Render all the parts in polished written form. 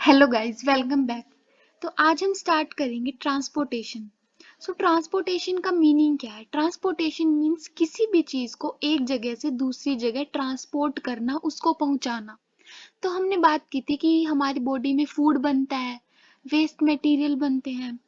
Hello guys, welcome back. तो आज हम स्टार्ट करेंगे ट्रांसपोर्टेशन। ट्रांसपोर्टेशन का मीनिंग क्या है? ट्रांसपोर्टेशन मीन्स किसी भी चीज को एक जगह से दूसरी जगह ट्रांसपोर्ट करना, उसको पहुंचाना। तो हमने बात की थी कि हमारी बॉडी में फूड बनता है, वेस्ट मटेरियल बनते हैं।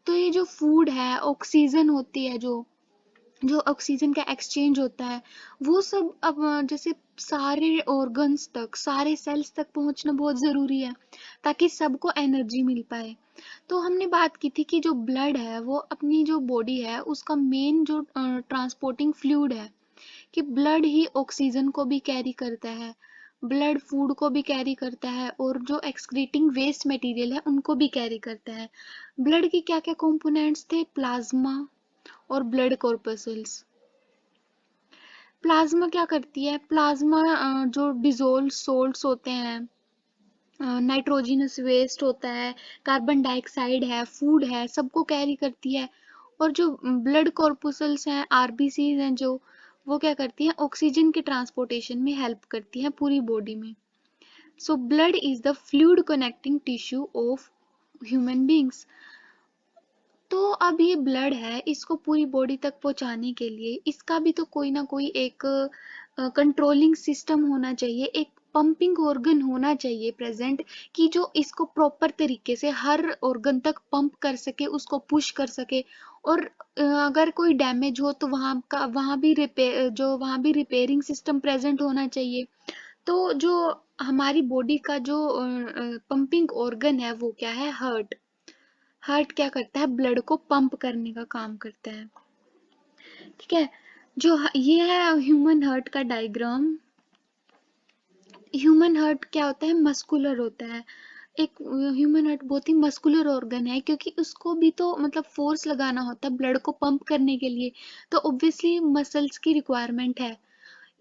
तो ये जो फूड है, ऑक्सीजन होती है, जो जो ऑक्सीजन का एक्सचेंज होता है, वो सब अब जैसे सारे ऑर्गन्स तक, सारे सेल्स तक पहुंचना बहुत जरूरी है ताकि सबको एनर्जी मिल पाए। तो हमने बात की थी कि जो ब्लड है वो अपनी जो बॉडी है उसका मेन जो ट्रांसपोर्टिंग फ्लूइड है, कि ब्लड ही ऑक्सीजन को भी कैरी करता है, ब्लड फूड को भी कैरी करता है, और जो एक्सक्रीटिंग वेस्ट मटेरियल है उनको भी कैरी करता है। ब्लड के क्या क्या कंपोनेंट्स थे? प्लाज्मा और ब्लड कॉर्पसल्स। प्लाज्मा क्या करती है? प्लाज्मा जो डिजोल्व सोल्ट्स होते हैं, नाइट्रोजनस वेस्ट होता है, कार्बन डाइऑक्साइड है, फूड है, सबको कैरी करती है। और जो ब्लड कॉर्पुसल्स हैं, आरबीसीज हैं, जो वो क्या करती हैं? ऑक्सीजन के ट्रांसपोर्टेशन में हेल्प करती हैं पूरी बॉडी में। So blood is the fluid connecting tissue of human beings. तो अब ये ब्लड है, इसको पूरी बॉडी तक पहुंचाने के लिए इसका भी तो कोई ना कोई एक कंट्रोलिंग सिस्टम होना चाहिए, एक पंपिंग ऑर्गन होना चाहिए प्रेजेंट, कि जो इसको प्रॉपर तरीके से हर ऑर्गन तक पंप कर सके, उसको पुश कर सके। और अगर कोई डैमेज हो तो वहां भी रिपेयरिंग सिस्टम प्रेजेंट होना चाहिए। तो जो हमारी बॉडी का जो पंपिंग ऑर्गन है वो क्या है? हार्ट। हार्ट क्या करता है? ब्लड को पंप करने का काम करता है। ठीक है। ये है ह्यूमन हार्ट का डायग्राम। ह्यूमन हार्ट क्या होता है? मस्कुलर होता है। एक ह्यूमन हार्ट बहुत ही मस्कुलर ऑर्गन है, क्योंकि उसको भी तो मतलब फोर्स लगाना होता है ब्लड को पंप करने के लिए। तो ऑब्वियसली मसल्स की रिक्वायरमेंट है।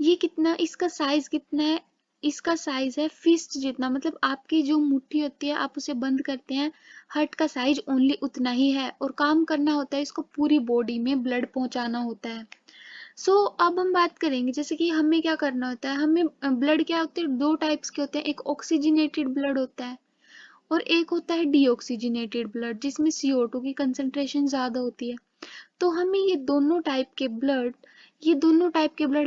ये कितना, इसका साइज कितना है? इसका साइज है फिस्ट जितना, मतलब आपकी जो मुट्ठी होती है आप उसे बंद करते हैं, हार्ट का साइज ओनली उतना ही है, और काम करना होता है इसको पूरी बॉडी में ब्लड पहुंचाना होता है। अब हम बात करेंगे जैसे कि हमें क्या करना होता है। हमें ब्लड क्या होते हैं? दो टाइप्स के होते हैं, एक ऑक्सीजनेटेड ब्लड होता है और एक होता है डीऑक्सीजनेटेड ब्लड, जिसमें CO2 की कंसंट्रेशन ज्यादा होती है। तो हमें ये दोनों टाइप के ब्लड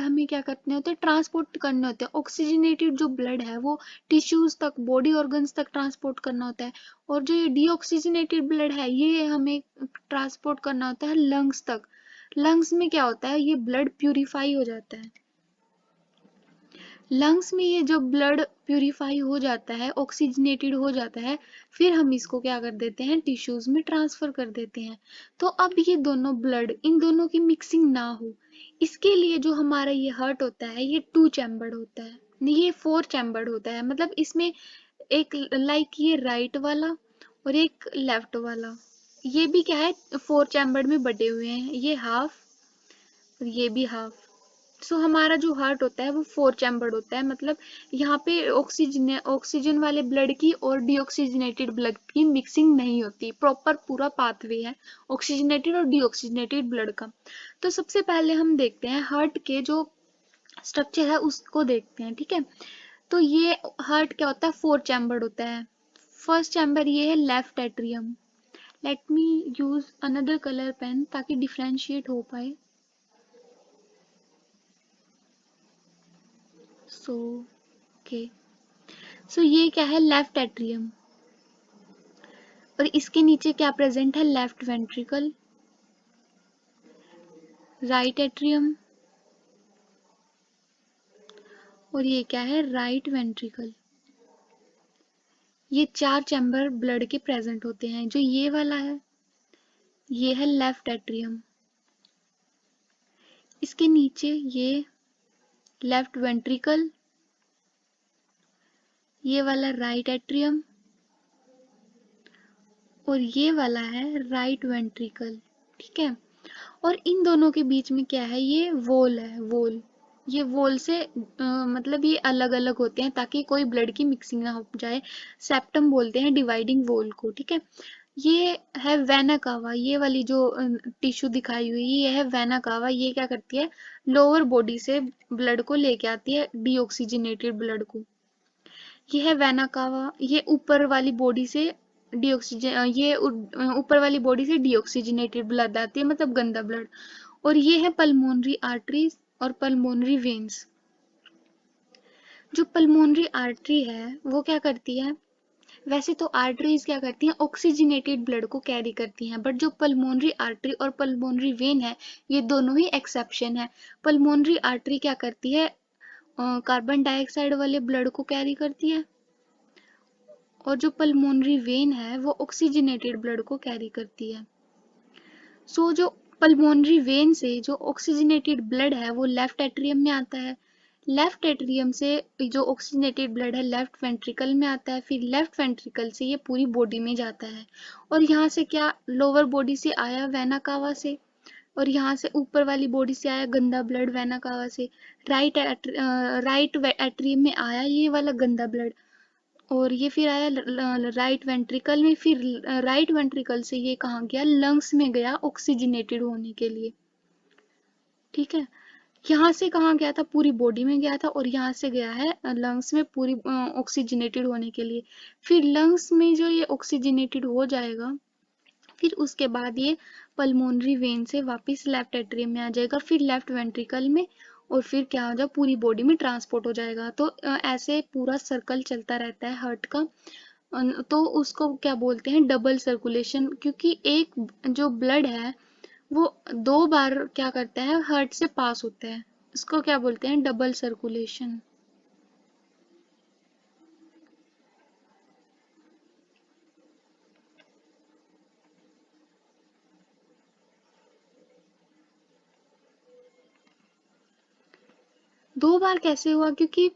हमें क्या करने होते हैं? ट्रांसपोर्ट करने होते हैं। ऑक्सीजनेटेड जो ब्लड है वो टिश्यूज तक, बॉडी ऑर्गन्स तक ट्रांसपोर्ट करना होता है, और जो ये डीऑक्सीजनेटेड ब्लड है ये हमें ट्रांसपोर्ट करना होता है लंग्स तक। लंग्स में क्या होता है? ये ब्लड प्यूरिफाई हो जाता है। लंग्स में ये जो ब्लड प्यूरिफाई हो जाता है, ऑक्सीजनेटेड हो जाता है, फिर हम इसको क्या कर देते हैं? टिश्यूज में ट्रांसफर कर देते हैं। तो अब ये दोनों ब्लड, इन दोनों की मिक्सिंग ना हो, इसके लिए जो हमारा ये हार्ट होता है ये 2 चैम्बर्ड होता है, नहीं ये 4 चैम्बर्ड होता है। मतलब इसमें एक लाइक ये राइट वाला और एक लेफ्ट वाला, ये भी क्या है? 4 चैम्बर्ड में बटे हुए हैं, ये हाफ और ये भी हाफ। हमारा जो हार्ट होता है वो 4 चैम्बर्ड होता है। मतलब यहाँ पे ऑक्सीजन वाले ब्लड की और डीऑक्सीजनेटेड ब्लड की मिक्सिंग नहीं होती, प्रॉपर पूरा पाथवे है ऑक्सीजनेटेड और डीऑक्सीजनेटेड ब्लड का। तो सबसे पहले हम देखते हैं हार्ट के जो स्ट्रक्चर है उसको देखते हैं। ठीक है। तो ये हार्ट क्या होता है? 4 चैम्बर्ड होता है। फर्स्ट चैम्बर ये है left atrium. Let me use another colour pen ताकि डिफ्रेंशिएट हो पाए। So okay. ये क्या है? Left atrium. और इसके नीचे क्या प्रेजेंट है? लेफ्ट वेंट्रिकल, राइट एट्रियम, और ये क्या है? Right ventricle. ये 4 चैम्बर ब्लड के प्रेजेंट होते हैं। जो ये वाला है ये है लेफ्ट एट्रियम, इसके नीचे ये लेफ्ट वेंट्रिकल, ये वाला राइट एट्रियम, और ये वाला है राइट वेंट्रिकल। ठीक है। और इन दोनों के बीच में क्या है? ये वॉल है, वॉल। ये वॉल से मतलब ये अलग अलग होते हैं ताकि कोई ब्लड की मिक्सिंग ना हो जाए। सेप्टम बोलते हैं डिवाइडिंग वॉल को। ठीक है। ये है वेना कावा, ये वाली जो टिश्यू दिखाई हुई ये है वेना कावा। ये क्या करती है? लोअर बॉडी से ब्लड को लेके आती है, डीऑक्सीजनेटेड ब्लड को। ये है वेना कावा, ये ऊपर वाली बॉडी से डीऑक्सीजन, ये ऊपर वाली बॉडी से डीऑक्सीजनेटेड ब्लड आती है, मतलब गंदा ब्लड। और ये है पल्मोनरी आर्टरीज और पल्मोनरी वेन्स। जो पल्मोनरी आर्टरी है वो क्या करती है, वैसे तो आर्टरीज क्या करती हैं, ऑक्सीजनेटेड ब्लड को कैरी करती हैं, बट जो पल्मोनरी आर्टरी और पल्मोनरी वेन है, ये दोनों ही एक्सेप्शन है। पल्मोनरी आर्टरी क्या करती है, कार्बन डाइऑक्साइड वाले ब्लड को कैरी करती है, और जो पल्मोनरी वेन है वो ऑक्सीजनेटेड ब्लड को कैरी करती है। सो जो पल्मोनरी वेन से जो ऑक्सीजनेटेड ब्लड है वो लेफ्ट एट्रियम में आता है, लेफ्ट एट्रियम से जो ऑक्सीजनेटेड ब्लड है लेफ्ट वेंट्रिकल में आता है, फिर लेफ्ट वेंट्रिकल से ये पूरी बॉडी में जाता है। और यहाँ से क्या, लोअर बॉडी से आया वेना कावा से, और यहाँ से ऊपर वाली बॉडी से आया गंदा ब्लड वेना कावा से। राइट एट्रियम में आया ये वाला गंदा ब्लड, और ये फिर आया राइट वेंट्रिकल में, फिर राइट वेंट्रिकल से ये कहाँ गया, लंग्स में गया ऑक्सीजनेटेड होने के लिए। ठीक है, यहाँ से कहाँ गया था, पूरी बॉडी में गया था, और यहाँ से गया है लंग्स में पूरी ऑक्सीजनेटेड होने के लिए। फिर लंग्स में जो ये ऑक्सीजनेटेड हो जाएगा, फिर उसके बाद ये पल्मोनरी वेन से वापस लेफ्ट एट्रियम में आ जाएगा, फिर लेफ्ट वेंट्रिकल में, और फिर क्या हो जाए, पूरी बॉडी में ट्रांसपोर्ट हो जाएगा। तो ऐसे पूरा सर्कल चलता रहता है हार्ट का। तो उसको क्या बोलते हैं, डबल सर्कुलेशन, क्योंकि एक जो ब्लड है वो दो बार क्या करता है, हार्ट से पास होता है। इसको क्या बोलते हैं, डबल सर्कुलेशन। दो बार कैसे हुआ, क्योंकि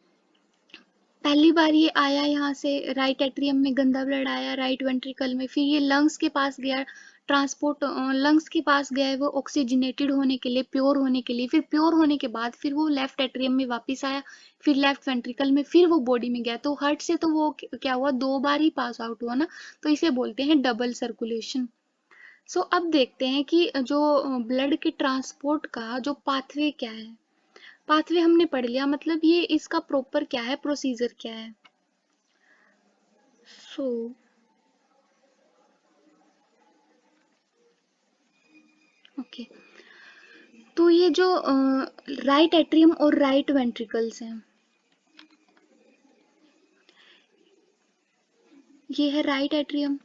पहली बार ये आया यहाँ से राइट एट्रियम में गंदा ब्लड आया राइट वेंट्रिकल में, फिर ये लंग्स के पास गया, ट्रांसपोर्ट लंग्स के पास गया है वो ऑक्सीजनेटेड होने के लिए, प्योर होने के लिए, फिर प्योर होने के बाद फिर वो लेफ्ट एट्रियम में वापस आया, फिर लेफ्ट वेंट्रिकल में, फिर वो बॉडी में गया। तो हार्ट से तो वो क्या हुआ, दो बार ही पास आउट हुआ ना, तो इसे बोलते हैं डबल सर्कुलेशन। सो अब देखते हैं कि जो ब्लड के ट्रांसपोर्ट का जो पाथवे क्या है। पाथवे हमने पढ़ लिया, मतलब ये इसका प्रॉपर क्या है, प्रोसीजर क्या है। सो ओके, तो ये जो राइट एट्रियम और राइट वेंट्रिकल्स हैं, ये है राइट एट्रियम,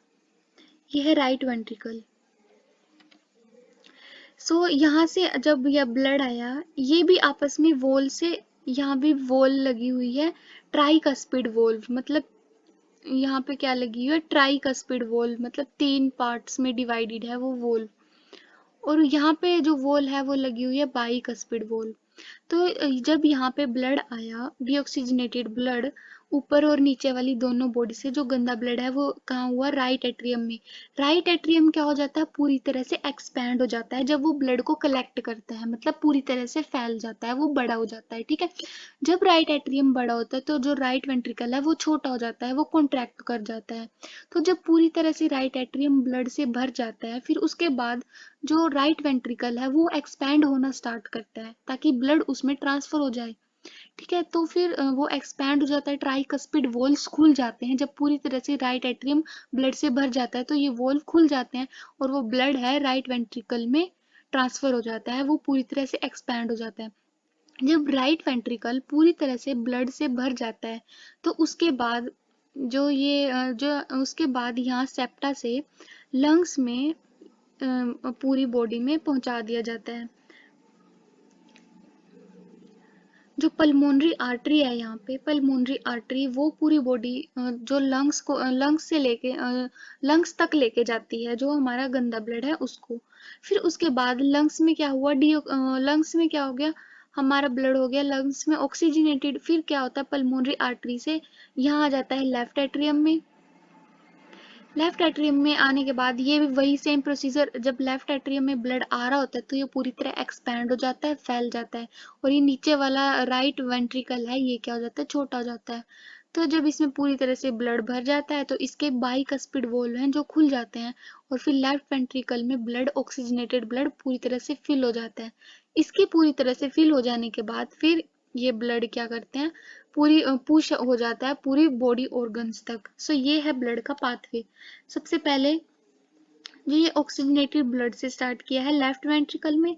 ये है राइट वेंट्रिकल। सो यहाँ से जब यह ब्लड आया, ये भी आपस में वॉल से, यहाँ भी वॉल लगी हुई है, ट्राइकस्पिड वॉल्व, मतलब यहाँ पे क्या लगी हुई है, ट्राइकस्पिड वॉल्व, मतलब तीन पार्ट्स में डिवाइडेड है वो वॉल्व। और यहाँ पे जो वॉल है वो लगी हुई है बाइकस्पिड वॉल्व। तो जब यहाँ पे ब्लड आया, डीऑक्सीजनेटेड ब्लड, ऊपर और नीचे वाली दोनों बॉडी से जो गंदा ब्लड है वो कहाँ हुआ, राइट एट्रियम में। राइट एट्रियम क्या हो जाता है, पूरी तरह से एक्सपैंड हो जाता है जब वो ब्लड को कलेक्ट करता है, मतलब पूरी तरह से फैल जाता है, वो बड़ा हो जाता है। ठीक है, जब राइट एट्रियम बड़ा होता है तो जो राइट वेंट्रिकल है वो छोटा हो जाता है, वो कॉन्ट्रैक्ट कर जाता है। तो जब पूरी तरह से राइट एट्रियम ब्लड से भर जाता है, फिर उसके बाद जो राइट वेंट्रिकल है वो एक्सपैंड होना स्टार्ट करता है ताकि ब्लड उसमें ट्रांसफर हो जाए। ठीक है, तो फिर वो एक्सपैंड हो जाता है, ट्राइकस्पिड वॉल्व्स खुल जाते हैं जब पूरी तरह से राइट एट्रियम ब्लड से भर जाता है, तो ये वॉल्व खुल जाते हैं और वो ब्लड है राइट वेंट्रिकल में ट्रांसफर हो जाता है, वो पूरी तरह से एक्सपैंड हो जाता है। जब राइट वेंट्रिकल पूरी तरह से ब्लड से भर जाता है, तो उसके बाद जो उसके बाद यहाँ सेप्टा से लंग्स में पूरी बॉडी में पहुंचा दिया जाता है। जो पल्मोनरी आर्टरी है, यहाँ पे पल्मोनरी आर्टरी वो पूरी बॉडी जो लंग्स से लेके लंग्स तक लेके जाती है जो हमारा गंदा ब्लड है उसको। फिर उसके बाद लंग्स में क्या हुआ, लंग्स में क्या हो गया, हमारा ब्लड हो गया लंग्स में ऑक्सीजनेटेड, फिर क्या होता है, पल्मोनरी आर्टरी से यहाँ आ जाता है लेफ्ट एट्रियम में। लेफ्ट एट्रियम में आने के बाद ये भी वही सेम प्रोसीजर, जब लेफ्ट एट्रियम में ब्लड आ रहा होता है तो ये पूरी तरह एक्सपैंड हो जाता है, फैल जाता है, और ये नीचे वाला राइट वेंट्रिकल है ये क्या हो जाता है, छोटा हो जाता है। तो जब इसमें पूरी तरह से ब्लड भर जाता है तो इसके बाइकस्पिड वॉल्व हैं जो खुल जाते हैं, और फिर लेफ्ट वेंट्रिकल में ब्लड, ऑक्सीजनेटेड ब्लड पूरी तरह से फिल हो जाता है। इसके पूरी तरह से फिल हो जाने के बाद फिर ये ब्लड क्या करते हैं, पूरी पुश हो जाता है पूरी बॉडी ऑर्गन्स तक। सो ये है ब्लड का पाथवे। सबसे पहले जो ये ऑक्सीजनेटेड ब्लड से स्टार्ट किया है लेफ्ट वेंट्रिकल में,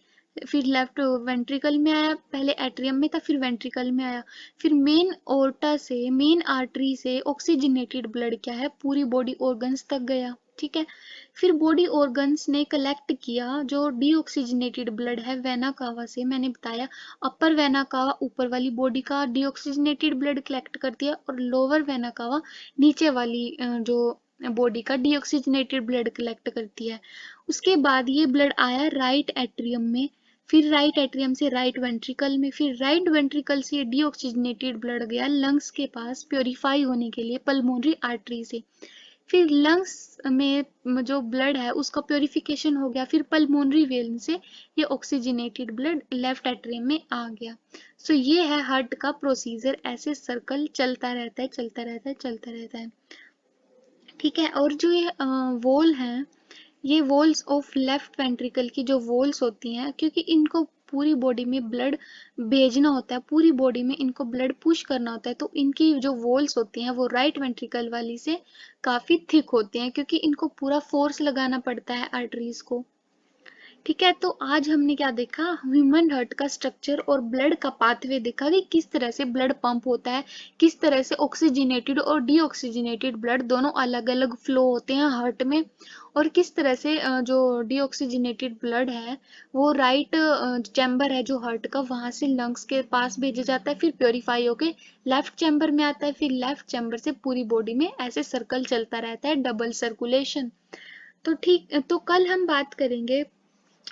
फिर लेफ्ट वेंट्रिकल में आया, पहले एट्रियम में था फिर वेंट्रिकल में आया, फिर मेन ओर्टा से मेन आर्टरी से ऑक्सीजनेटेड ब्लड क्या है पूरी बॉडी ऑर्गन्स तक गया। ठीक है, फिर बॉडी ऑर्गन्स ने कलेक्ट किया जो डीऑक्सीजनेटेड ब्लड है वेना कावा से। मैंने बताया अपर वेना कावा ऊपर वाली बॉडी का डीऑक्सीजनेटेड ब्लड कलेक्ट करती है और लोअर वेना कावा नीचे वाली जो बॉडी का डीऑक्सीजनेटेड ब्लड कलेक्ट करती है। उसके बाद ये ब्लड आया राइट एट्रियम में, फिर राइट एट्रियम से राइट वेंट्रिकल में, फिर राइट वेंट्रिकल से डीऑक्सीजनेटेड ब्लड गया लंग्स के पास प्योरीफाई होने के लिए पल्मोनरी आर्टरी से। फिर लंग्स में जो ब्लड है उसका प्योरिफिकेशन हो गया, फिर पल्मोनरी वेन से ये ऑक्सीजनेटेड ब्लड लेफ्ट एट्रियम में आ गया। सो ये है हार्ट का प्रोसीजर, ऐसे सर्कल चलता रहता है चलता रहता है चलता रहता है। ठीक है, और जो ये वॉल हैं, ये वॉल्स ऑफ लेफ्ट वेंट्रिकल की जो वॉल्स होती हैं, क्योंकि इनको पूरी बॉडी में ब्लड भेजना होता है, पूरी बॉडी में इनको ब्लड पुश करना होता है, तो इनकी जो वॉल्स होती हैं वो राइट वेंट्रिकल वाली से काफी थिक होती हैं, क्योंकि इनको पूरा फोर्स लगाना पड़ता है आर्टरीज को। ठीक है, तो आज हमने क्या देखा, ह्यूमन हार्ट का स्ट्रक्चर और ब्लड का पाथवे देखा कि किस तरह से ब्लड पंप होता है, किस तरह से ऑक्सीजनेटेड और डीऑक्सीजनेटेड ब्लड दोनों अलग अलग फ्लो होते हैं हार्ट में, और किस तरह से जो डीऑक्सीजनेटेड ब्लड है वो राइट चैम्बर है जो हार्ट का वहां से लंग्स के पास भेजा जाता है, फिर प्योरीफाई होके लेफ्ट चैम्बर में आता है, फिर लेफ्ट चैम्बर से पूरी बॉडी में ऐसे सर्कल चलता रहता है, डबल सर्कुलेशन। तो ठीक, तो कल हम बात करेंगे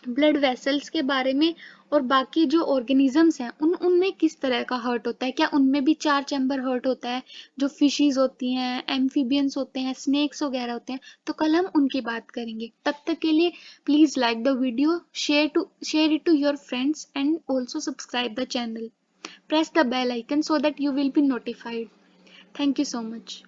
ब्लड वेसल्स के बारे में, और बाकी जो ऑर्गेनिजम्स हैं उनमें किस तरह का हर्ट होता है, क्या उनमें भी 4 चैम्बर हर्ट होता है, जो फिशीज होती हैं, एम्फीबियंस होते हैं, स्नेक्स वगैरह होते हैं, तो कल हम उनकी बात करेंगे। तब तक के लिए please like the video, share it to your friends and also subscribe the channel, press the bell icon so that you will be notified. Thank you so much.